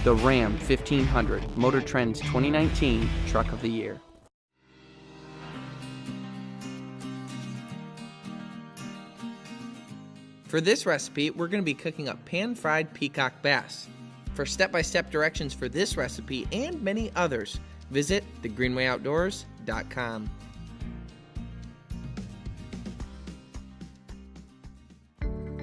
the Ram 1500, Motor Trend's 2019 Truck of the Year. For this recipe, we're going to be cooking up pan-fried peacock bass. For step-by-step directions for this recipe and many others, visit thegreenwayoutdoors.com.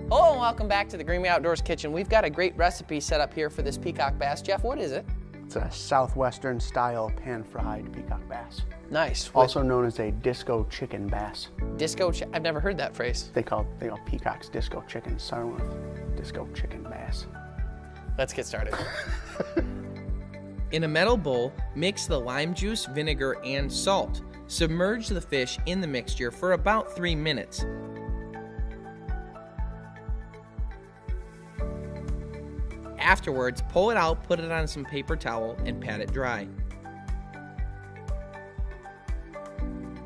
Hello and welcome back to the Greenway Outdoors Kitchen. We've got a great recipe set up here for this peacock bass. Jeff, what is it? It's a southwestern style pan-fried peacock bass. Nice. Also known as a disco chicken bass. I've never heard that phrase. They call peacocks disco chickens, so I went with disco chicken bass. Let's get started. In a metal bowl, mix the lime juice, vinegar, and salt. Submerge the fish in the mixture for about 3 minutes. Afterwards, pull it out, put it on some paper towel, and pat it dry.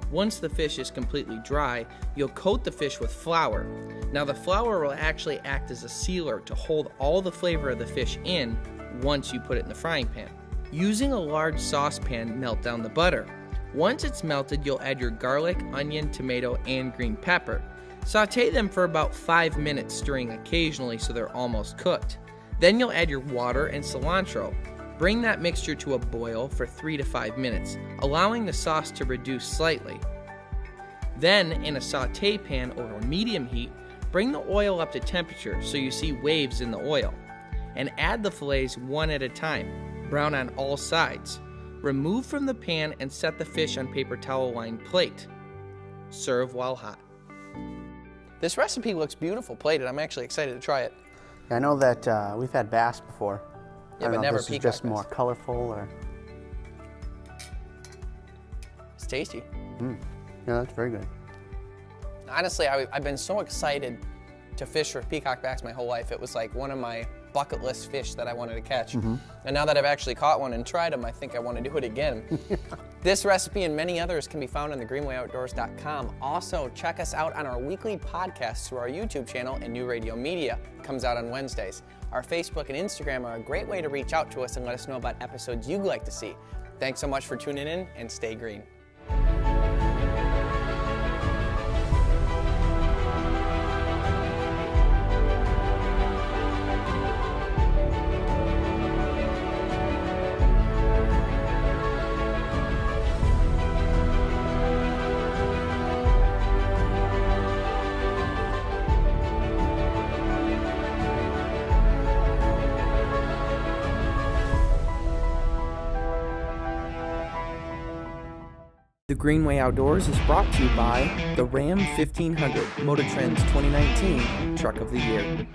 Once the fish is completely dry, you'll coat the fish with flour. Now the flour will actually act as a sealer to hold all the flavor of the fish in once you put it in the frying pan. Using a large saucepan, melt down the butter. Once it's melted, you'll add your garlic, onion, tomato, and green pepper. Saute them for about 5 minutes, stirring occasionally so they're almost cooked. Then you'll add your water and cilantro. Bring that mixture to a boil for 3 to 5 minutes, allowing the sauce to reduce slightly. Then, in a saute pan over medium heat, bring the oil up to temperature so you see waves in the oil, and add the fillets one at a time. Brown on all sides. Remove from the pan and set the fish on paper towel lined plate. Serve while hot. This recipe looks beautiful plated. I'm actually excited to try it. I know that we've had bass before. Yeah, but never peacock bass. This is just more colorful, or? It's tasty. Yeah, that's very good. Honestly, I've been so excited to fish for peacock bass my whole life. It was like one of my bucket list fish that I wanted to catch. And now that I've actually caught one and tried them, I think I want to do it again. This recipe and many others can be found on thegreenwayoutdoors.com. Also, check us out on our weekly podcasts through our YouTube channel and New Radio Media. It comes out on Wednesdays. Our Facebook and Instagram are a great way to reach out to us and let us know about episodes you'd like to see. Thanks so much for tuning in, and stay green. The Greenway Outdoors is brought to you by the Ram 1500, Motor Trend's 2019 Truck of the Year.